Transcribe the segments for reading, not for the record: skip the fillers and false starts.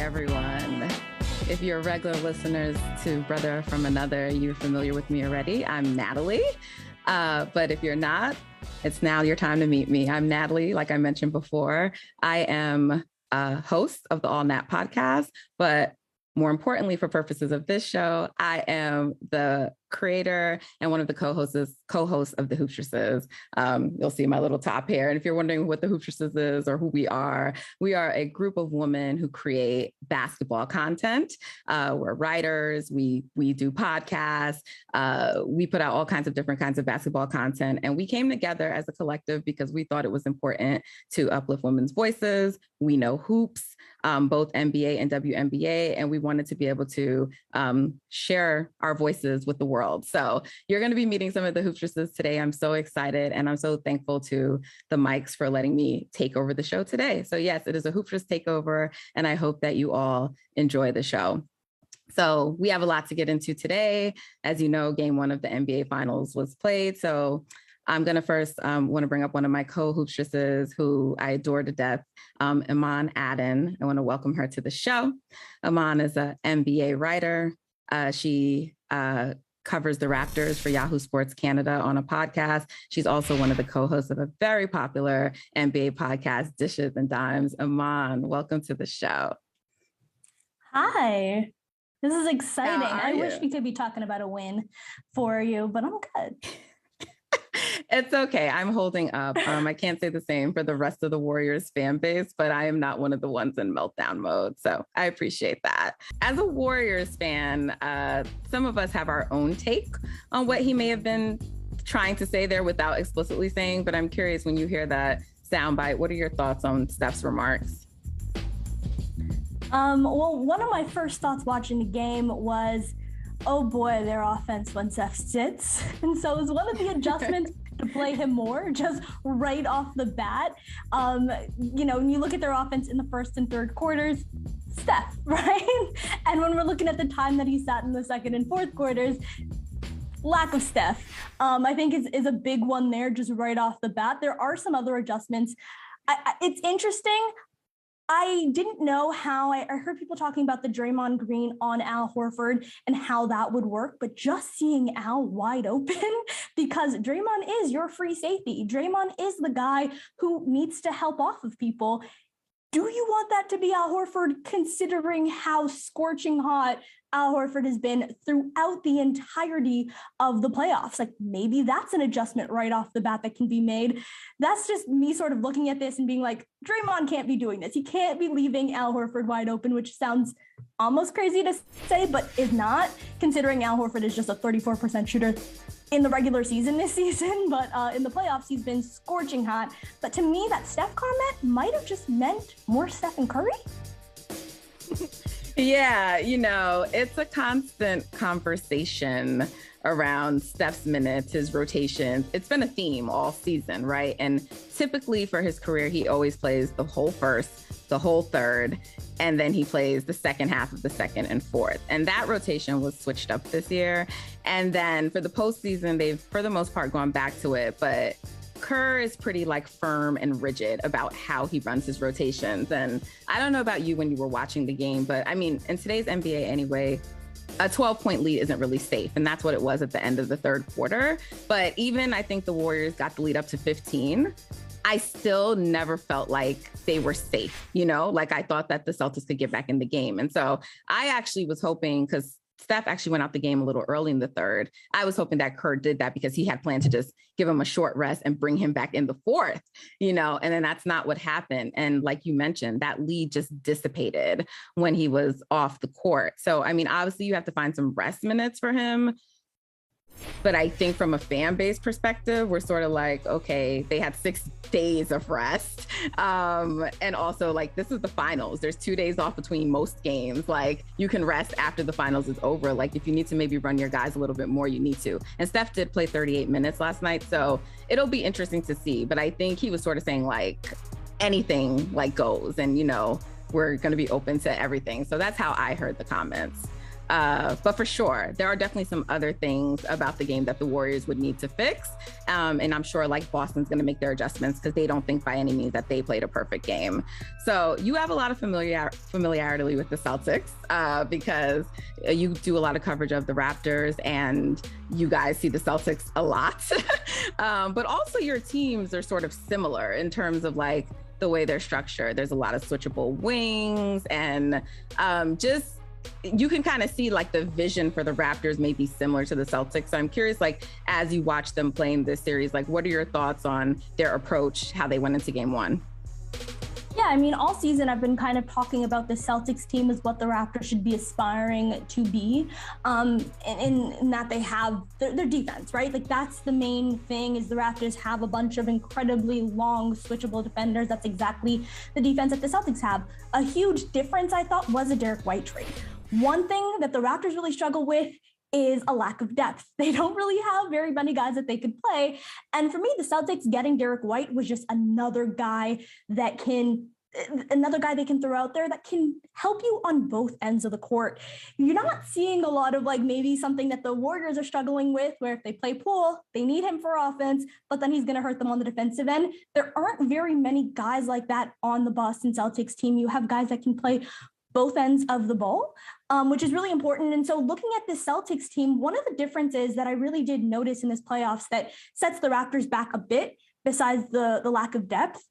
everyone. If you're regular listeners to Brother from Another, you're familiar with me already. I'm Natalie. But if you're not, it's now your time to meet me. I'm Natalie, like I mentioned before. I am a host of the All Nat podcast, but more importantly, for purposes of this show, I am the creator and one of the co-hosts of the Hoopstresses. You'll see my little top here. And if you're wondering what the Hoopstresses is or who we are a group of women who create basketball content. We're writers. We do podcasts. We put out all kinds of different kinds of basketball content. And we came together as a collective because we thought it was important to uplift women's voices. We know hoops, both NBA and WNBA, and we wanted to be able to share our voices with the world. So you're going to be meeting some of the Hoopstresses today. I'm so excited, and I'm so thankful to the Mikes for letting me take over the show today. So yes, it is a Hoopstress takeover, and I hope that you all enjoy the show. So we have a lot to get into today. As you know, game one of the NBA Finals was played. So I'm going to first want to bring up one of my co-Hoopstresses who I adore to death, Imman Adan. I want to welcome her to the show. Imman is an NBA writer. She covers the Raptors for Yahoo Sports Canada on a podcast. She's also one of the co-hosts of a very popular NBA podcast, Dishes and Dimes. Imman, welcome to the show. Hi. This is exciting. I wish we could be talking about a win for you, but I'm good. It's okay. I'm holding up. I can't say the same for the rest of the Warriors fan base, but I am not one of the ones in meltdown mode. So I appreciate that. As a Warriors fan, some of us have our own take on what he may have been trying to say there without explicitly saying. But I'm curious, when you hear that soundbite, what are your thoughts on Steph's remarks? Well, one of my first thoughts watching the game was, oh boy, their offense when Steph sits. And so it was one of the adjustments to play him more, just right off the bat. When you look at their offense in the first and third quarters, Steph, right? And when we're looking at the time that he sat in the second and fourth quarters, lack of Steph, I think is a big one there, just right off the bat. There are some other adjustments. It's interesting. I didn't know how I heard people talking about the Draymond Green on Al Horford and how that would work, but just seeing Al wide open, because Draymond is your free safety. Draymond is the guy who needs to help off of people. Do you want that to be Al Horford, considering how scorching hot Al Horford has been throughout the entirety of the playoffs? Like, maybe that's an adjustment right off the bat that can be made. That's just me sort of looking at this and being like, Draymond can't be doing this. He can't be leaving Al Horford wide open, which sounds almost crazy to say, but is not, considering Al Horford is just a 34% shooter in the regular season this season, but in the playoffs, he's been scorching hot. But to me, that Steph comment might have just meant more Stephen Curry. Yeah, it's a constant conversation around Steph's minutes, his rotations. It's been a theme all season, right? And typically for his career, he always plays the whole first, the whole third, and then he plays the second half of the second and fourth. And that rotation was switched up this year. And then for the postseason, they've, for the most part, gone back to it. But Kerr is pretty firm and rigid about how he runs his rotations. And I don't know about you when you were watching the game, but I mean, in today's NBA anyway, a 12-point lead isn't really safe. And that's what it was at the end of the third quarter. But even I think the Warriors got the lead up to 15. I still never felt like they were safe, I thought that the Celtics could get back in the game. And so I actually was hoping, because Steph actually went out the game a little early in the third, I was hoping that Kerr did that because he had planned to just give him a short rest and bring him back in the fourth, and then that's not what happened. And like you mentioned, that lead just dissipated when he was off the court. So, I mean, obviously you have to find some rest minutes for him. But I think from a fan base perspective, we're sort of like, okay, they had 6 days of rest. And also, this is the finals. There's 2 days off between most games. You can rest after the finals is over. If you need to maybe run your guys a little bit more, you need to. And Steph did play 38 minutes last night. So it'll be interesting to see. But I think he was sort of saying, anything goes. And, we're going to be open to everything. So that's how I heard the comments. But for sure, there are definitely some other things about the game that the Warriors would need to fix. And I'm sure like Boston's going to make their adjustments because they don't think by any means that they played a perfect game. So you have a lot of familiarity with the Celtics because you do a lot of coverage of the Raptors and you guys see the Celtics a lot. But also your teams are sort of similar in terms of like the way they're structured. There's a lot of switchable wings and just you can kind of see like the vision for the Raptors may be similar to the Celtics. So I'm curious, like, as you watch them play in this series, like, what are your thoughts on their approach, how they went into game one? Yeah, I mean, all season I've been kind of talking about the Celtics team as what the Raptors should be aspiring to be, in that they have their defense, right? Like that's the main thing is the Raptors have a bunch of incredibly long switchable defenders. That's exactly the defense that the Celtics have. A huge difference, I thought, was a Derek White trade. One thing that the Raptors really struggle with is a lack of depth. They don't really have very many guys that they could play. And for me, the Celtics getting Derek White was just another guy they can throw out there that can help you on both ends of the court. You're not seeing a lot of like maybe something that the Warriors are struggling with, where if they play Poole, they need him for offense, but then he's going to hurt them on the defensive end. There aren't very many guys like that on the Boston Celtics team. You have guys that can play both ends of the ball, which is really important. And so looking at the Celtics team, one of the differences that I really did notice in this playoffs that sets the Raptors back a bit, besides the lack of depth,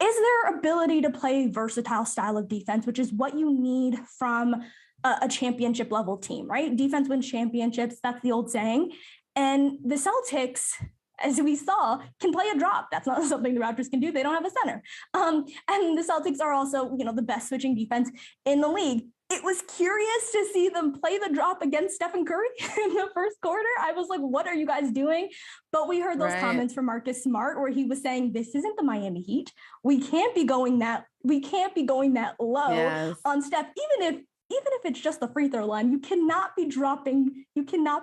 is their ability to play versatile style of defense, which is what you need from a championship level team, right? Defense wins championships. That's the old saying. And the Celtics, as we saw, can play a drop. That's not something the Raptors can do. They don't have a center. And the Celtics are also, the best switching defense in the league. It was curious to see them play the drop against Stephen Curry in the first quarter. I was like, what are you guys doing? But we heard those comments from Marcus Smart where he was saying, this isn't the Miami Heat. We can't be going that low on Steph, even if it's just the free throw line. You cannot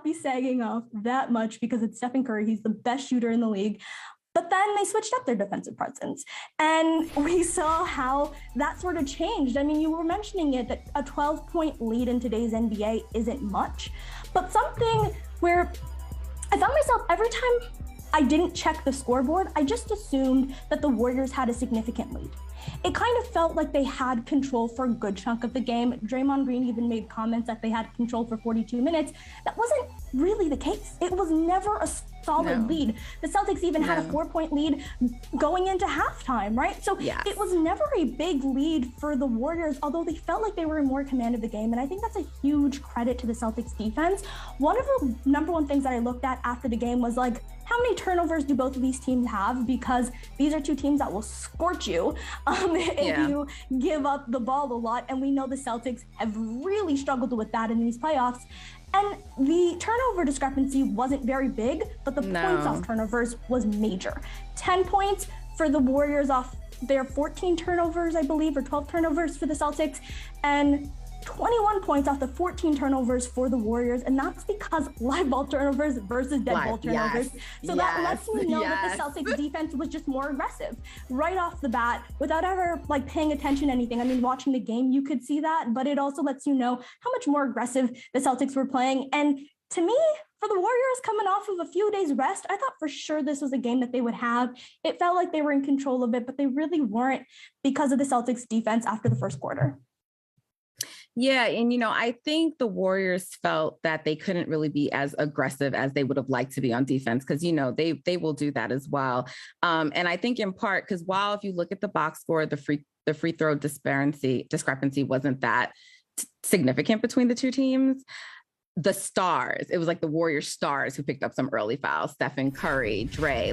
be sagging off that much because it's Stephen Curry. He's the best shooter in the league. But then they switched up their defensive presence. And we saw how that sort of changed. I mean, you were mentioning it, that a 12-point lead in today's NBA isn't much. But something where I found myself every time I didn't check the scoreboard, I just assumed that the Warriors had a significant lead. It kind of felt like they had control for a good chunk of the game. Draymond Green even made comments that they had control for 42 minutes. That wasn't really the case. It was never a solid lead. The Celtics even had a 4-point lead going into halftime, right? So it was never a big lead for the Warriors, although they felt like they were in more command of the game. And I think that's a huge credit to the Celtics defense. One of the number one things that I looked at after the game was like, how many turnovers do both of these teams have? Because these are two teams that will scorch you if you give up the ball a lot. And we know the Celtics have really struggled with that in these playoffs. And the turnover discrepancy wasn't very big, but the points off turnovers was major. 10 points for the Warriors off their 14 turnovers, I believe, or 12 turnovers for the Celtics, and 21 points off the 14 turnovers for the Warriors. And that's because live ball turnovers versus dead ball turnovers. So that lets me know that the Celtics defense was just more aggressive right off the bat without ever like paying attention to anything. I mean, watching the game, you could see that, but it also lets you know how much more aggressive the Celtics were playing. And to me, for the Warriors coming off of a few days rest, I thought for sure this was a game that they would have. It felt like they were in control of it, but they really weren't because of the Celtics defense after the first quarter. Yeah. And, I think the Warriors felt that they couldn't really be as aggressive as they would have liked to be on defense because, they will do that as well. And I think in part because while if you look at the box score, the free throw discrepancy wasn't that significant between the two teams. The stars, it was like the Warriors stars who picked up some early fouls, Stephen Curry, Dre,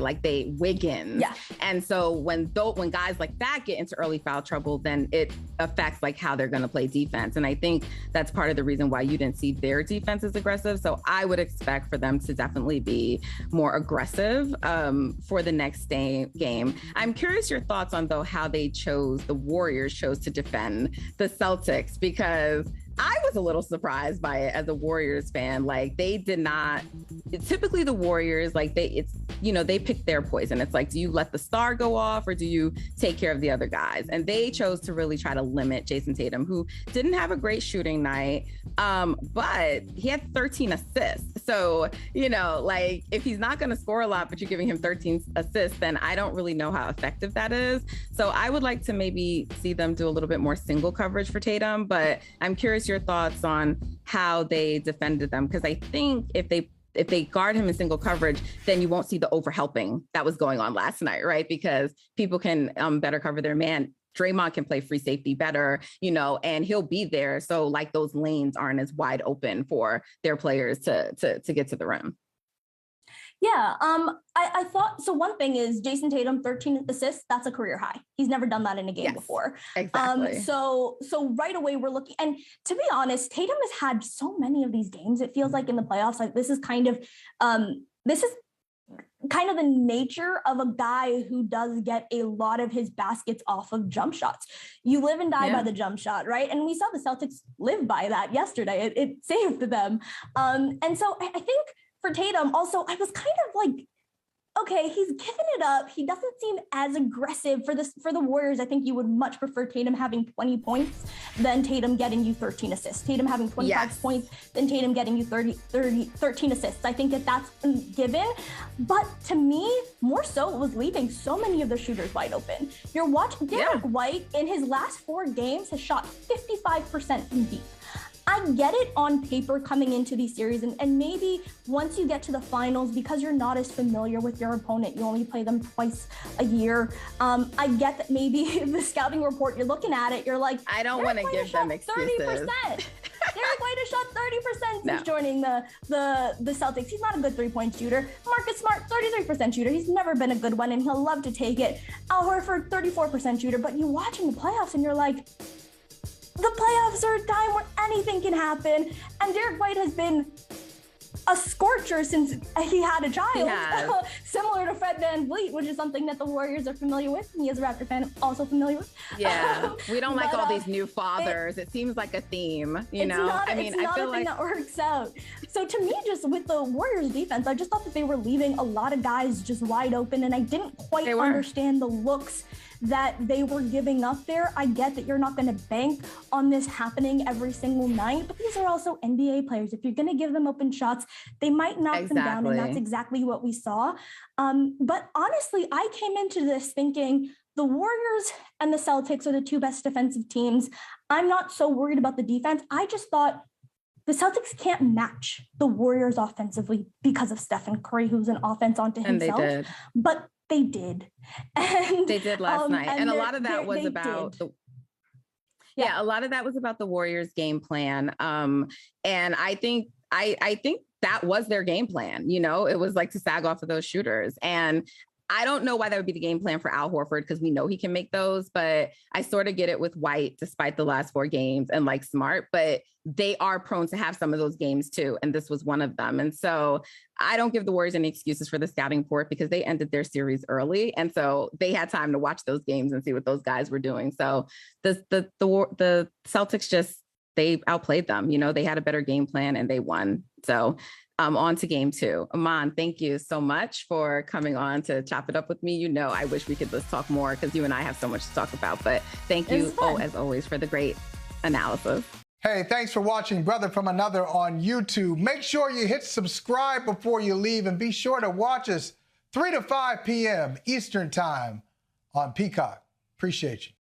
Wiggins. Yeah. And so when guys like that get into early foul trouble, then it affects like how they're going to play defense. And I think that's part of the reason why you didn't see their defense as aggressive. So I would expect for them to definitely be more aggressive for the next game. I'm curious your thoughts on though how the Warriors chose to defend the Celtics, because I was a little surprised by it as a Warriors fan. Like they did not. Typically, the Warriors they pick their poison. It's like, do you let the star go off or do you take care of the other guys? And they chose to really try to limit Jason Tatum, who didn't have a great shooting night, but he had 13 assists. So like if he's not going to score a lot, but you're giving him 13 assists, then I don't really know how effective that is. So I would like to maybe see them do a little bit more single coverage for Tatum, but I'm curious your thoughts on how they defended them, because I think if they guard him in single coverage, then you won't see the overhelping that was going on last night, right? Because people can better cover their man. Draymond can play free safety better, and he'll be there. So like those lanes aren't as wide open for their players to get to the rim. Yeah, I thought, so one thing is Jason Tatum, 13 assists, that's a career high. He's never done that in a game before. Exactly. So right away we're looking, and to be honest, Tatum has had so many of these games. It feels like in the playoffs, like this is kind of the nature of a guy who does get a lot of his baskets off of jump shots. You live and die by the jump shot, right? And we saw the Celtics live by that yesterday. It saved them. And so I think for Tatum, also, I was kind of like, okay, he's given it up. He doesn't seem as aggressive for the Warriors. I think you would much prefer Tatum having 20 points than Tatum getting you 13 assists. Tatum having 25 points than Tatum getting you 13 assists. I think that's given. But to me, more so, it was leaving so many of the shooters wide open. You're watching Derek White in his last 4 games has shot 55% from deep. I get it on paper coming into these series, and maybe once you get to the finals, because you're not as familiar with your opponent, you only play them twice a year. I get that maybe the scouting report, you're looking at it, you're like, I don't want to give them excuses. 30%. Derek White has shot 30% since joining the Celtics. He's not a good three-point shooter. Marcus Smart, 33% shooter. He's never been a good one, and he'll love to take it. Al Horford, 34% shooter. But you watch in the playoffs, and you're like, the playoffs are a time where anything can happen. And Derek White has been a scorcher since he had a child, similar to Fred VanVleet, which is something that the Warriors are familiar with. Me as a Raptor fan, also familiar with. Yeah, we don't like all these new fathers. It seems like a theme, it's not a thing that works out. So to me, just with the Warriors defense, I just thought that they were leaving a lot of guys just wide open, and I didn't quite understand the looks that they were giving up there. I get that you're not going to bank on this happening every single night, but these are also NBA players. If you're going to give them open shots, they might knock them down, and that's exactly what we saw. But honestly, I came into this thinking the Warriors and the Celtics are the 2 best defensive teams. I'm not so worried about the defense. I just thought the Celtics can't match the Warriors offensively because of Stephen Curry, who's an offense onto himself. And they did. But they did. And they did last night. And a lot of that was about a lot of that was about the Warriors game plan. And I think that was their game plan. It was like to sag off of those shooters. And I don't know why that would be the game plan for Al Horford, because we know he can make those, but I sort of get it with White, despite the last 4 games, and like Smart, but they are prone to have some of those games too. And this was one of them. And so I don't give the Warriors any excuses for the scouting report, because they ended their series early. And so they had time to watch those games and see what those guys were doing. So the Celtics they outplayed them. They had a better game plan and they won. So on to game 2. Imman, thank you so much for coming on to chop it up with me. I wish we could just talk more, because you and I have so much to talk about, but thank you, as always, for the great analysis. Hey, thanks for watching Brother from Another on YouTube. Make sure you hit subscribe before you leave, and be sure to watch us 3 to 5 p.m. Eastern Time on Peacock. Appreciate you.